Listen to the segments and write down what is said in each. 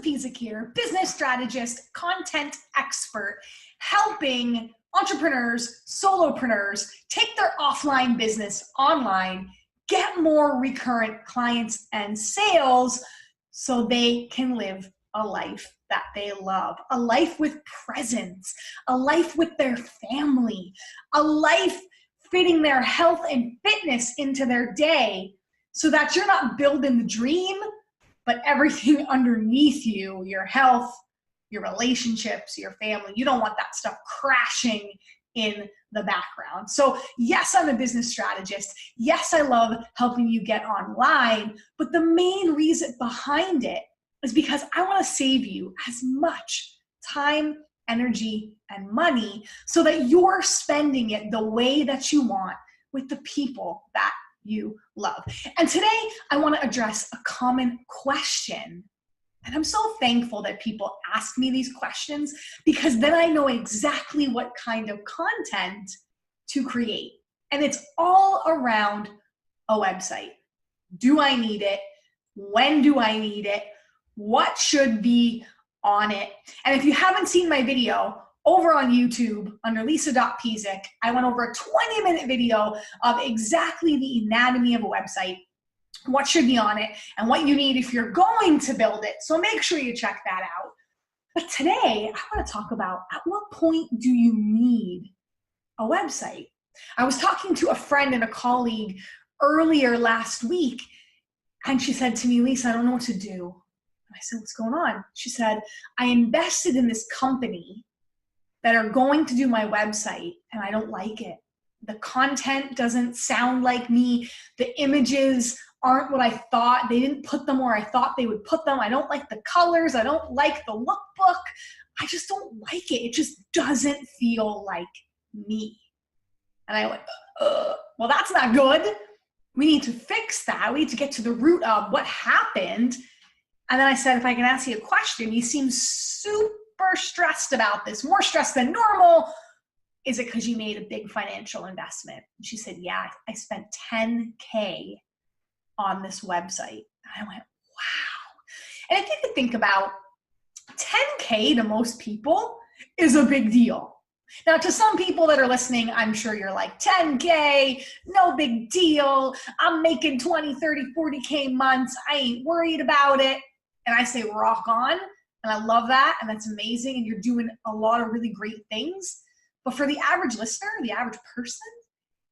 Pezik here, business strategist, content expert, helping entrepreneurs, solopreneurs take their offline business online, get more recurrent clients and sales so they can live a life that they love, a life with presence, a life with their family, a life fitting their health and fitness into their day so that you're not building the dream, but everything underneath you, your health, your relationships, your family, you don't want that stuff crashing in the background. So yes, I'm a business strategist. Yes, I love helping you get online, but the main reason behind it is because I want to save you as much time, energy, and money so that you're spending it the way that you want with the people that you love. And today I want to address a common question. And I'm so thankful that people ask me these questions because then I know exactly what kind of content to create. And it's all around a website. Do I need it? When do I need it? What should be on it? And if you haven't seen my video over on YouTube under lisa.pezik, I went over a 20-minute video of exactly the anatomy of a website, what should be on it, and what you need if you're going to build it. So make sure you check that out. But today, I want to talk about at what point do you need a website? I was talking to a friend and a colleague earlier last week, and she said to me, Lisa, I don't know what to do. I said, what's going on? She said, I invested in this company that are going to do my website and I don't like it. The content doesn't sound like me. The images aren't what I thought. They didn't put them where I thought they would put them. I don't like the colors. I don't like the lookbook. I just don't like it. It just doesn't feel like me. And I went, well, that's not good. We need to fix that. We need to get to the root of what happened. And then I said, if I can ask you a question, you seem super stressed about this, more stressed than normal. Is it because you made a big financial investment? And she said, yeah, I spent $10K on this website. And I went, wow. And if you could think about $10K to most people is a big deal. Now, to some people that are listening, I'm sure you're like, $10K, no big deal. I'm making 20, 30, 40K months. I ain't worried about it. And I say, rock on. And I love that. And that's amazing. And you're doing a lot of really great things. But for the average listener, the average person,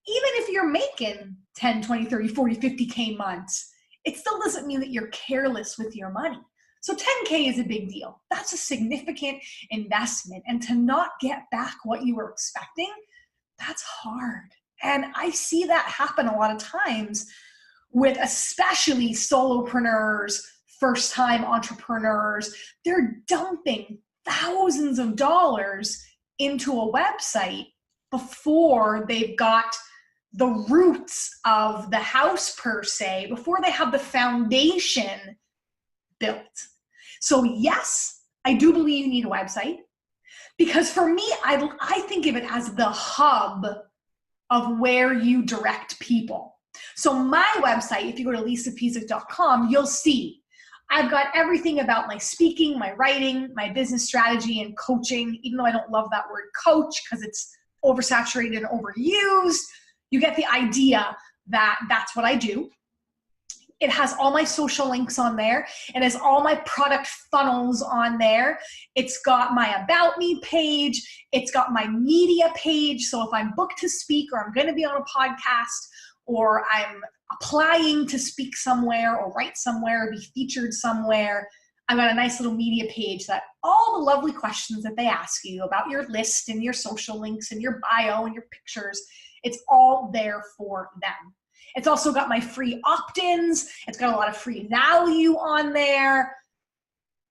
even if you're making 10, 20, 30, 40, 50K months, it still doesn't mean that you're careless with your money. So 10K is a big deal. That's a significant investment. And to not get back what you were expecting, that's hard. And I see that happen a lot of times with especially solopreneurs, first-time entrepreneurs. They're dumping thousands of dollars into a website before they've got the roots of the house per se, before they have the foundation built. So yes, I do believe you need a website because for me, I think of it as the hub of where you direct people. So my website, if you go to lisapezik.com, you'll see I've got everything about my speaking, my writing, my business strategy, and coaching, even though I don't love that word coach because it's oversaturated and overused. You get the idea that that's what I do. It has all my social links on there. It has all my product funnels on there. It's got my About Me page. It's got my media page. So if I'm booked to speak or I'm going to be on a podcast or I'm applying to speak somewhere or write somewhere or be featured somewhere, I've got a nice little media page that all the lovely questions that they ask you about your list and your social links and your bio and your pictures, it's all there for them. It's also got my free opt-ins. It's got a lot of free value on there.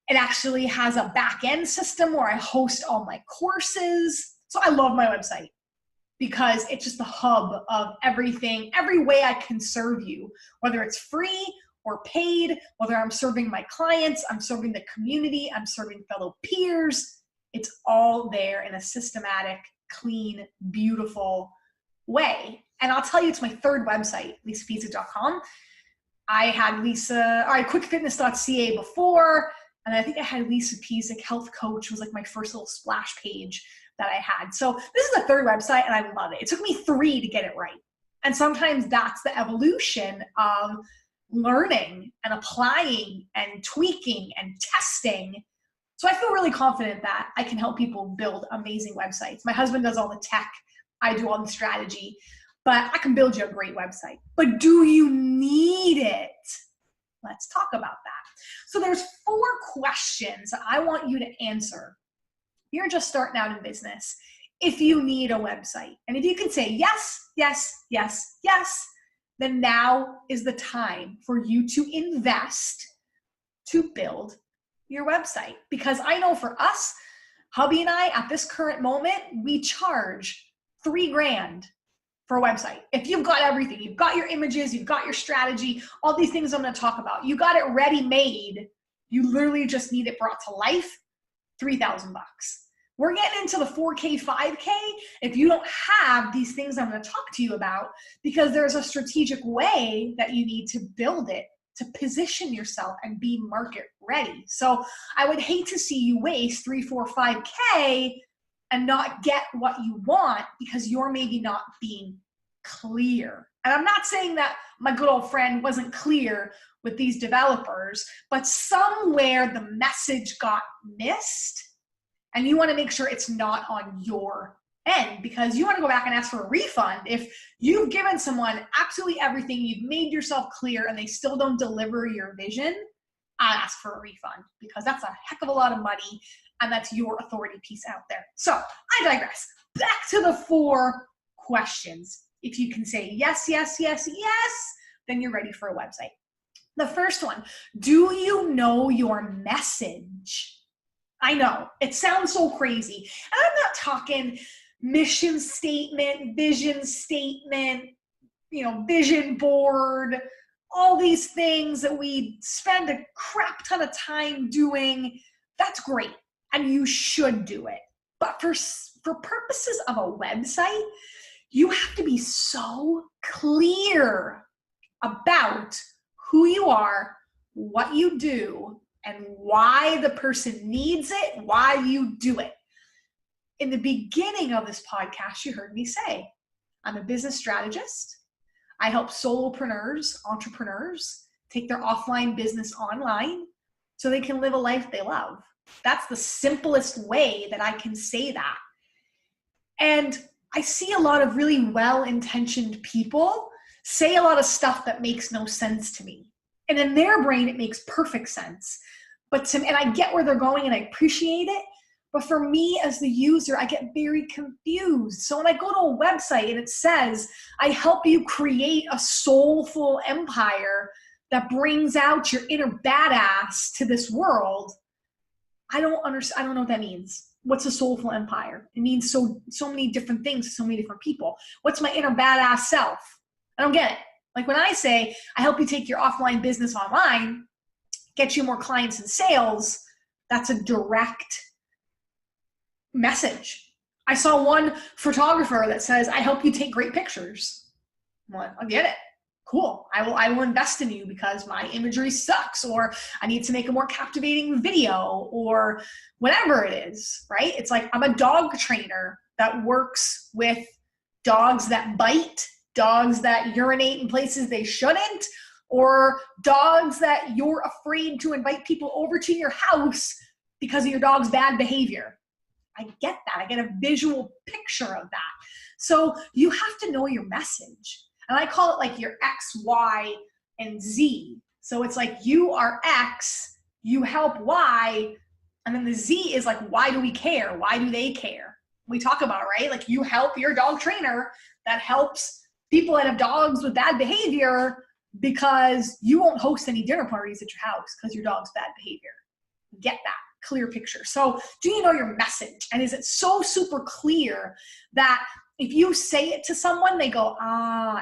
It actually has a back-end system where I host all my courses. So I love my website because it's just the hub of everything, every way I can serve you, whether it's free or paid, whether I'm serving my clients, I'm serving the community, I'm serving fellow peers. It's all there in a systematic, clean, beautiful way. And I'll tell you, it's my third website, lisapezik.com. I had quickfitness.ca before, And I think I had Lisa Pezik, health coach, was like my first little splash page that I had. So this is the third website and I love it. It took me 3 to get it right. And sometimes that's the evolution of learning and applying and tweaking and testing. So I feel really confident that I can help people build amazing websites. My husband does all the tech. I do all the strategy, but I can build you a great website. But do you need it? Let's talk about that. So there's 4 questions that I want you to answer. You're just starting out in business. If you need a website, and if you can say yes, yes, yes, yes, then now is the time for you to invest to build your website. Because I know for us, hubby and I, at this current moment, we charge $3,000 for a website. If you've got everything, you've got your images, you've got your strategy, all these things I'm going to talk about, you got it ready made, you literally just need it brought to life, $3,000. We're getting into the 4K, 5K if you don't have these things I'm going to talk to you about, because there's a strategic way that you need to build it to position yourself and be market ready. So I would hate to see you waste 3, 4, 5K and not get what you want because you're maybe not being clear. And I'm not saying that my good old friend wasn't clear with these developers, but somewhere the message got missed. And you want to make sure it's not on your end, because you want to go back and ask for a refund. If you've given someone absolutely everything, you've made yourself clear, and they still don't deliver your vision, I'd ask for a refund, because that's a heck of a lot of money, and that's your authority piece out there. So I digress. Back to the 4 questions. If you can say yes, yes, yes, yes, then you're ready for a website. The first one, do you know your message? I know, it sounds so crazy. And I'm not talking mission statement, vision statement, vision board, all these things that we spend a crap ton of time doing. That's great, and you should do it. But for purposes of a website, you have to be so clear about who you are, what you do, and why the person needs it, why you do it. In the beginning of this podcast, you heard me say, I'm a business strategist. I help solopreneurs, entrepreneurs, take their offline business online so they can live a life they love. That's the simplest way that I can say that. And I see a lot of really well-intentioned people say a lot of stuff that makes no sense to me. And in their brain, it makes perfect sense. And I get where they're going and I appreciate it. But for me as the user, I get very confused. So when I go to a website and it says, I help you create a soulful empire that brings out your inner badass to this world, I don't understand. I don't know what that means. What's a soulful empire? It means so many different things to so many different people. What's my inner badass self? I don't get it. Like when I say, I help you take your offline business online, get you more clients and sales, that's a direct message. I saw one photographer that says, I help you take great pictures. I'm like, I get it. Cool. I will invest in you because my imagery sucks, or I need to make a more captivating video, or whatever it is, right? It's like I'm a dog trainer that works with dogs that bite, dogs that urinate in places they shouldn't, or dogs that you're afraid to invite people over to your house because of your dog's bad behavior. I get that. I get a visual picture of that. So you have to know your message. And I call it like your X, Y, and Z. So it's like you are X, you help Y, and then the Z is like, why do we care? Why do they care? We talk about, right? Like you help your dog trainer that helps people that have dogs with bad behavior because you won't host any dinner parties at your house because your dog's bad behavior. Get that clear picture. So do you know your message? And is it so super clear that if you say it to someone, they go,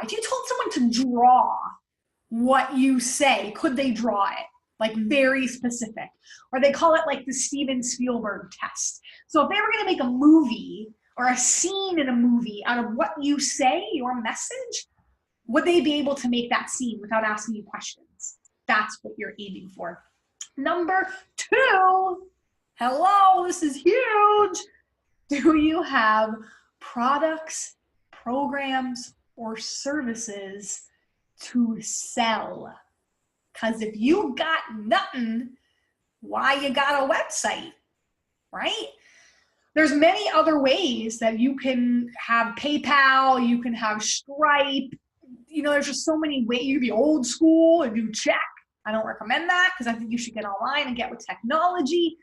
if you told someone to draw what you say, could they draw it? Like very specific. Or they call it like the Steven Spielberg test. So if they were going to make a movie or a scene in a movie out of what you say, your message, would they be able to make that scene without asking you questions? That's what you're aiming for. Number 2, hello, this is huge. Do you have products, programs, or services to sell? Because if you got nothing, why you got a website, right? There's many other ways that you can have PayPal, you can have Stripe. There's just so many ways. You can be old school and do check. I don't recommend that because I think you should get online and get with technology.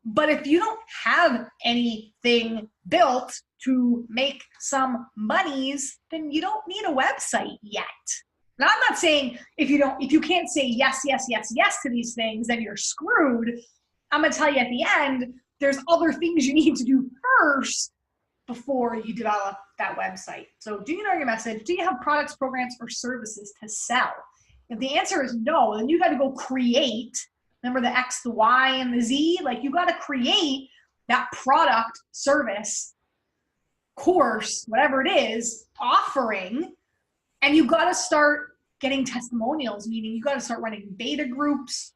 But if you don't have anything built to make some monies, then you don't need a website yet. Now, I'm not saying if you can't say yes, yes, yes, yes to these things, then you're screwed. I'm going to tell you at the end, there's other things you need to do first before you develop that website. So do you know your message? Do you have products, programs, or services to sell? If the answer is no, then you got to go create. Remember the X, the Y, and the Z? Like, you got to create that product, service, course, whatever it is, offering, and you got to start getting testimonials, meaning you got to start running beta groups,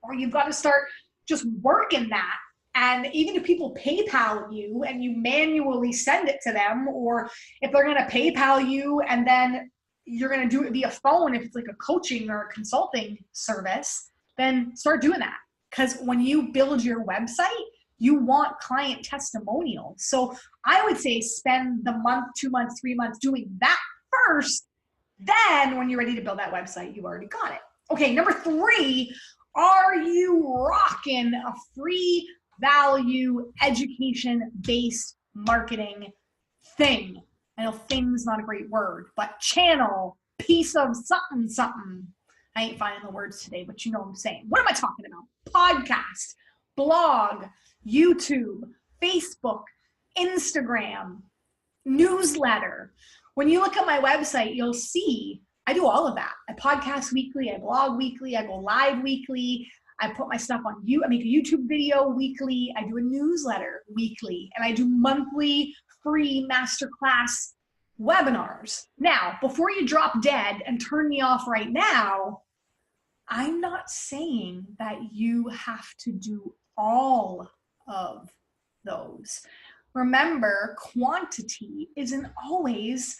or you've got to start just working that. And even if people PayPal you and you manually send it to them, or if they're going to PayPal you and then you're going to do it via phone, if it's like a coaching or a consulting service, then start doing that. Because when you build your website, you want client testimonials. So I would say spend the month, 2 months, 3 months doing that first. Then when you're ready to build that website, you've already got it. Okay, number 3, are you rocking a free value education-based marketing thing? I know thing's not a great word, but channel, piece of something, something. I ain't finding the words today, but you know what I'm saying. What am I talking about? Podcast, blog, YouTube, Facebook, Instagram, newsletter. When you look at my website, you'll see I do all of that. I podcast weekly, I blog weekly, I go live weekly, I put my stuff on I make a YouTube video weekly, I do a newsletter weekly, and I do monthly free masterclass webinars. Now, before you drop dead and turn me off right now, I'm not saying that you have to do all of those. Remember, quantity isn't always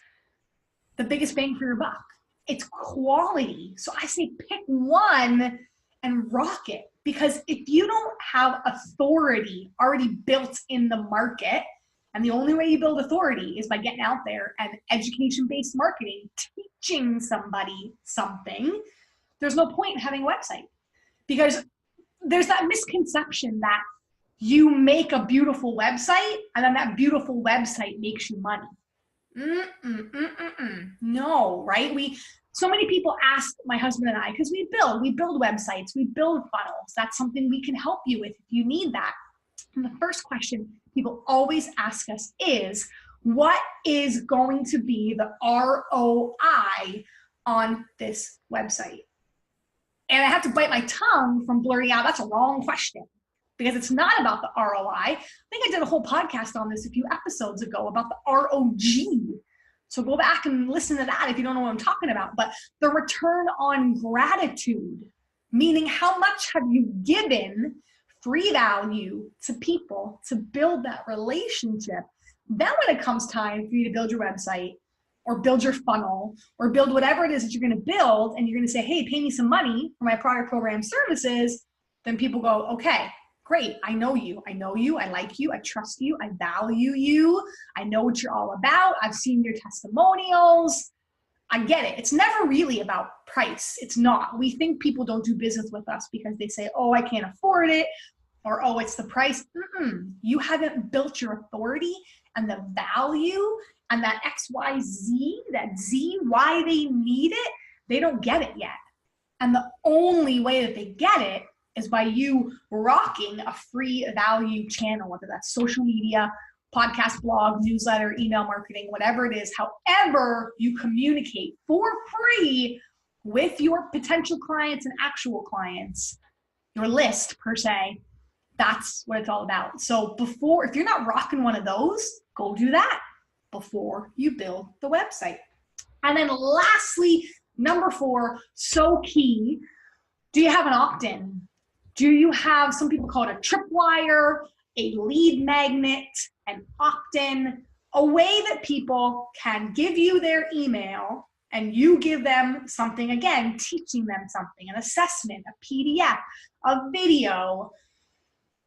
the biggest bang for your buck. It's quality. So I say pick one and rock it. Because if you don't have authority already built in the market, and the only way you build authority is by getting out there and education-based marketing, teaching somebody something, there's no point in having a website. Because there's that misconception that you make a beautiful website and then that beautiful website makes you money. No, right? So many people ask my husband and I, because we build websites, we build funnels. That's something we can help you with if you need that. And the first question people always ask us is, what is going to be the ROI on this website? And I have to bite my tongue from blurting out, that's a wrong question. Because it's not about the ROI. I think I did a whole podcast on this a few episodes ago about the ROG. So go back and listen to that if you don't know what I'm talking about. But the return on gratitude, meaning how much have you given free value to people to build that relationship. Then when it comes time for you to build your website or build your funnel or build whatever it is that you're going to build, and you're going to say, hey, pay me some money for my product, program, services, then people go, okay, great. I know you. I like you. I trust you. I value you. I know what you're all about. I've seen your testimonials. I get it. It's never really about price. It's not. We think people don't do business with us because they say, oh, I can't afford it, or, oh, it's the price. You haven't built your authority and the value and that XYZ, that Z, why they need it. They don't get it yet. And the only way that they get it is by you rocking a free value channel, whether that's social media, podcast, blog, newsletter, email marketing, whatever it is, however you communicate for free with your potential clients and actual clients, your list per se, that's what it's all about. So if you're not rocking one of those, go do that before you build the website. And then lastly, number 4, so key, do you have an opt-in? Do you have, some people call it a tripwire, a lead magnet, an opt-in, a way that people can give you their email and you give them something, again, teaching them something, an assessment, a PDF, a video,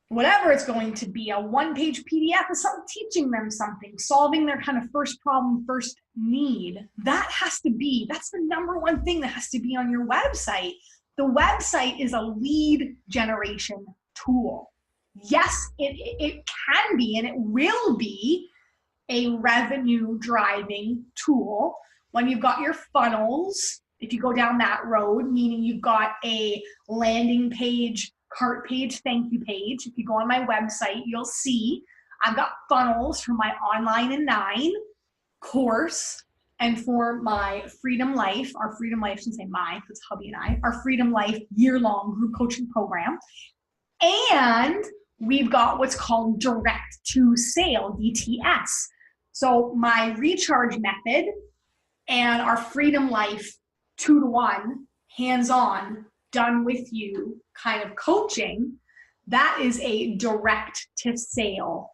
whatever it's going to be, a one-page PDF of something, teaching them something, solving their kind of first problem, first need. That has to be, that's the number one thing that has to be on your website. The website is a lead generation tool. Yes, it can be and it will be a revenue driving tool when you've got your funnels. If you go down that road, meaning you've got a landing page, cart page, thank you page. If you go on my website, you'll see I've got funnels for my Online in 9 course and for my Freedom Life, our Freedom Life, I shouldn't say my, because hubby and I, our Freedom Life year-long group coaching program. And we've got what's called direct to sale, DTS. So my recharge method and our Freedom Life 2-to-1, hands-on, done with you kind of coaching, that is a direct to sale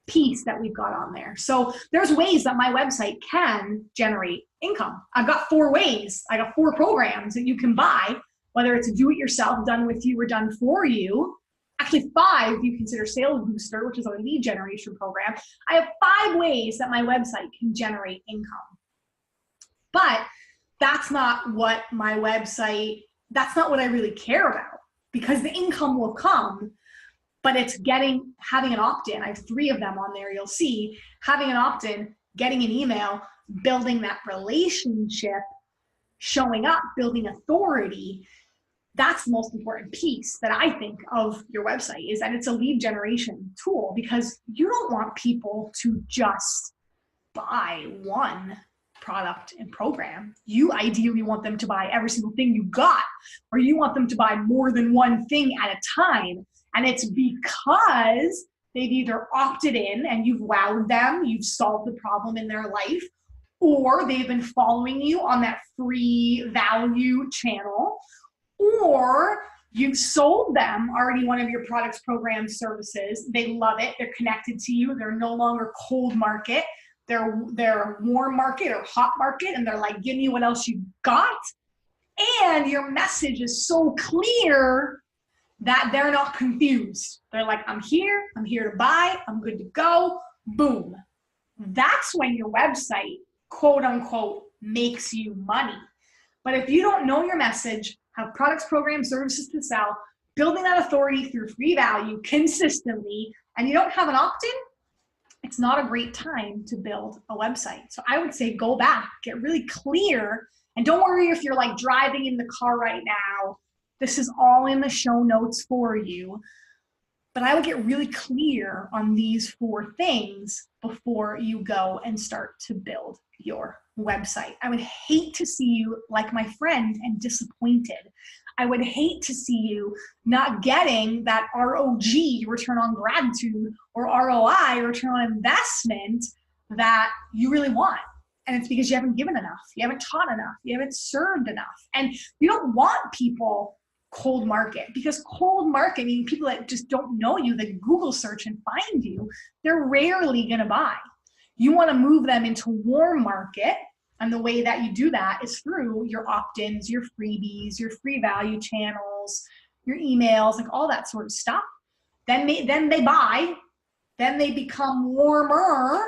piece that we've got on there. So there's ways that my website can generate income. I've got 4 ways. I got 4 programs that you can buy, whether it's a do-it-yourself, done with you, or done for you. Actually 5 if you consider Sales Booster, which is our lead generation program. I have 5 ways that my website can generate income. But that's not what my website, that's not what I really care about, because the income will come, but it's having an opt-in. I have 3 of them on there, you'll see. Having an opt-in, getting an email, building that relationship, showing up, building authority. That's the most important piece that I think of your website, is that it's a lead generation tool, because you don't want people to just buy one product and program. You ideally want them to buy every single thing you got, or you want them to buy more than one thing at a time. And it's because they've either opted in and you've wowed them, you've solved the problem in their life, or they've been following you on that free value channel, or you've sold them already one of your products, programs, services. They love it. They're connected to you. They're no longer cold market. They're warm market or hot market, and they're like, give me what else you got. And your message is so clear that they're not confused. They're like, I'm here to buy, I'm good to go, boom. That's when your website, quote unquote, makes you money. But if you don't know your message, have products, programs, services to sell, building that authority through free value consistently, and you don't have an opt-in, it's not a great time to build a website. So I would say go back, get really clear, and don't worry if you're like driving in the car right now. This is all in the show notes for you. But I would get really clear on these 4 things before you go and start to build your website. I would hate to see you like my friend and disappointed. I would hate to see you not getting that ROG, return on gratitude, or ROI, return on investment, that you really want. And it's because you haven't given enough, you haven't taught enough, you haven't served enough. And you don't want people cold market, because cold market, meaning people that just don't know you, that Google search and find you, they're rarely going to buy. You want to move them into warm market. And the way that you do that is through your opt-ins, your freebies, your free value channels, your emails, like all that sort of stuff. Then they buy, then they become warmer.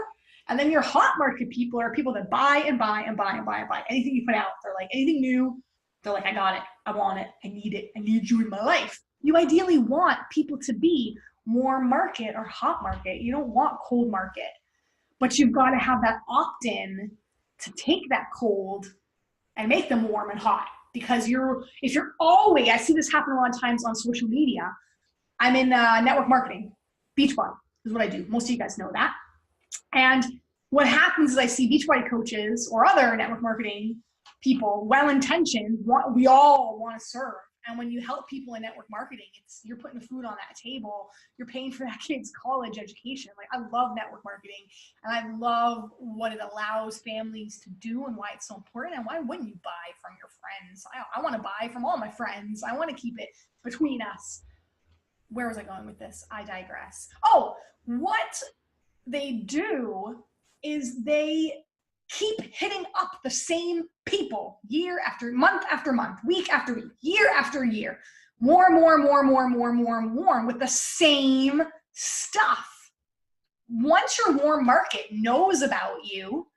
And then your hot market people are people that buy and buy and buy and buy and buy. Anything you put out, they're like, anything new, they're like, I got it, I want it, I need you in my life. You ideally want people to be warm market or hot market. You don't want cold market. But you've got to have that opt-in to take that cold and make them warm and hot. Because if you're always, I see this happen a lot of times on social media. I'm in network marketing. Beachbody is what I do. Most of you guys know that. And what happens is I see Beachbody coaches or other network marketing people, well-intentioned, we all want to serve. And when you help people in network marketing, you're putting the food on that table. You're paying for that kid's college education. Like, I love network marketing, and I love what it allows families to do and why it's so important. And why wouldn't you buy from your friends? I want to buy from all my friends. I want to keep it between us. where was I going with this? I digress. Oh, what they do is they keep hitting up the same people year after month, week after week, year after year, more with the same stuff. Once your warm market knows about you,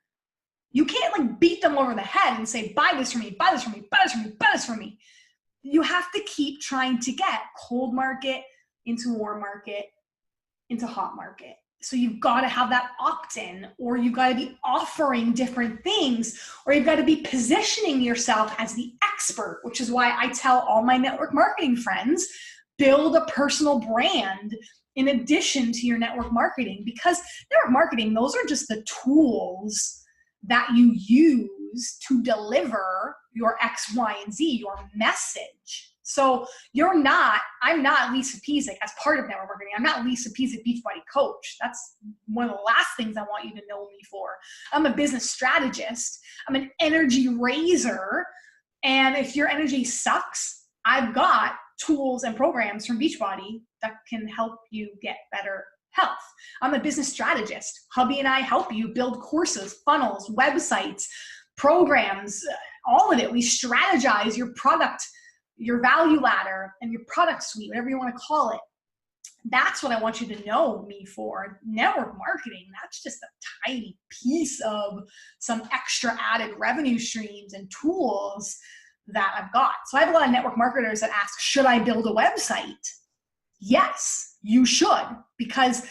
you can't like beat them over the head and say, buy this from me, buy this from me, buy this from me, buy this from me. You have to keep trying to get cold market into warm market into hot market. So you've got to have that opt-in, or you've got to be offering different things, or you've got to be positioning yourself as the expert, which is why I tell all my network marketing friends, build a personal brand in addition to your network marketing, because network marketing, those are just the tools that you use to deliver your X, Y, and Z, your message. So I'm not Lisa Pezik as part of network marketing. I'm not Lisa Pezik, Beachbody coach. That's one of the last things I want you to know me for. I'm a business strategist. I'm an energy raiser. And if your energy sucks, I've got tools and programs from Beachbody that can help you get better health. I'm a business strategist. Hubby and I help you build courses, funnels, websites, programs, all of it. We strategize your product, your value ladder, and your product suite, whatever you want to call it. That's what I want you to know me for. Network marketing, that's just a tiny piece of some extra added revenue streams and tools that I've got. So I have a lot of network marketers that ask, should I build a website? Yes, you should, because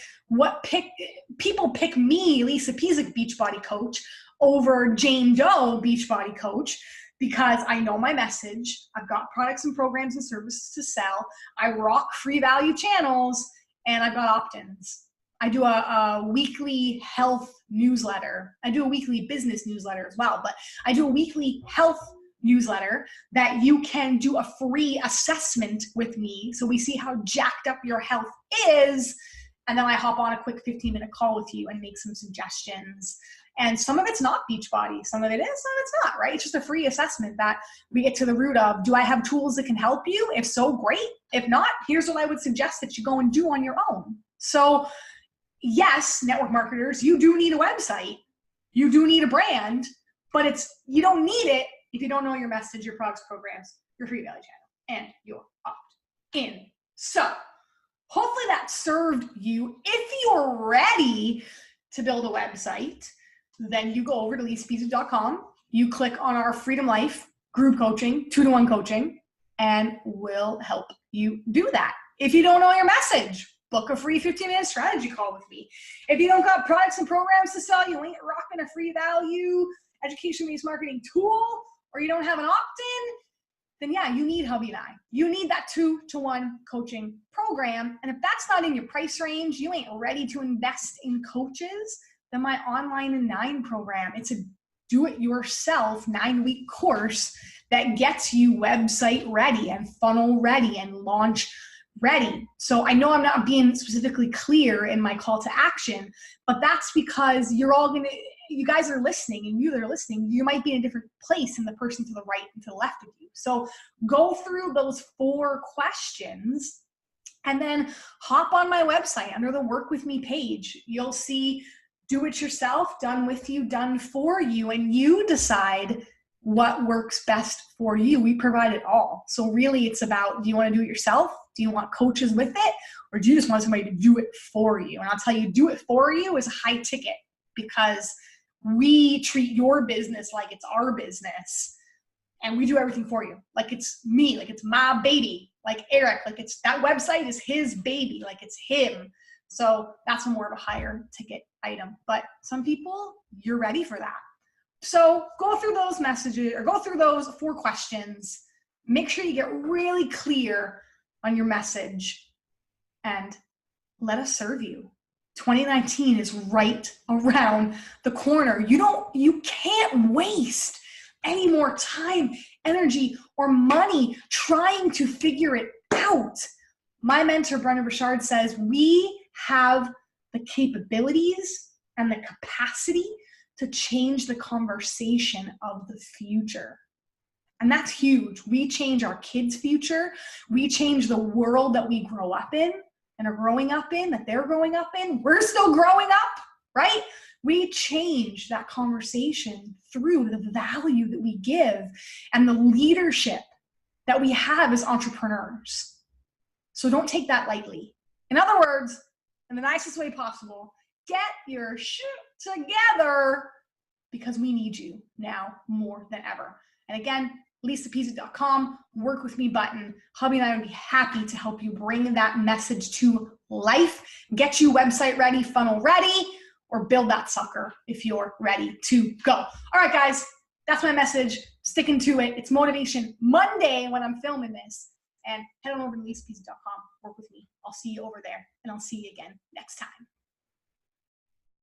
people pick me, Lisa Pezik, Beachbody coach, over Jane Doe, Beachbody coach, because I know my message. I've got products and programs and services to sell. I rock free value channels, and I've got opt-ins. I do a weekly health newsletter. I do a weekly business newsletter as well, but I do a weekly health newsletter that you can do a free assessment with me, so we see how jacked up your health is, and then I hop on a quick 15-minute call with you and make some suggestions. And some of it's not Beachbody, some of it is, some of it's not, right? It's just a free assessment that we get to the root of. Do I have tools that can help you? If so, great. If not, here's what I would suggest that you go and do on your own. So yes, network marketers, you do need a website. You do need a brand, but you don't need it if you don't know your message, your products, programs, your free value channel, and your opt-in. So hopefully that served you. If you're ready to build a website, then you go over to lisapezik.com. You click on our Freedom Life group coaching, 2-to-1 coaching, and we'll help you do that. If you don't know your message, book a free 15-minute strategy call with me. If you don't got products and programs to sell, you ain't rocking a free value education-based marketing tool, or you don't have an opt-in, then yeah, you need Hubby and I. You need that 2-to-1 coaching program. And if that's not in your price range, you ain't ready to invest in coaches, then my Online in 9 program, it's a do-it-yourself 9-week course that gets you website ready and funnel ready and launch ready. So I know I'm not being specifically clear in my call to action, but that's because you guys are listening, and you that are listening, you might be in a different place than the person to the right and to the left of you. So go through those 4 questions and then hop on my website under the Work With Me page. You'll see do it yourself, done with you, done for you, and you decide what works best for you. We provide it all. So really it's about, do you want to do it yourself? Do you want coaches with it? Or do you just want somebody to do it for you? And I'll tell you, do it for you is high ticket, because we treat your business like it's our business, and we do everything for you. Like it's me, like it's my baby, like Eric, like that website is his baby, like it's him. So that's more of a higher ticket item. But some people, you're ready for that. So go through those messages, or go through those 4 questions. Make sure you get really clear on your message, and let us serve you. 2019 is right around the corner. You can't waste any more time, energy, or money trying to figure it out. My mentor, Brendan Burchard, says we have the capabilities and the capacity to change the conversation of the future. And that's huge. We change our kids' future. We change the world that we grow up in and are growing up in, that they're growing up in. We're still growing up, right? We change that conversation through the value that we give and the leadership that we have as entrepreneurs. So don't take that lightly. In other words, in the nicest way possible, get your shit together because we need you now more than ever. And again, lisapezik.com, work with me button. Hubby and I would be happy to help you bring that message to life, get you website ready, funnel ready, or build that sucker if you're ready to go. All right, guys, that's my message. Sticking to it. It's Motivation Monday when I'm filming this. And head on over to lisapezik.com, work with me. I'll see you over there, and I'll see you again next time.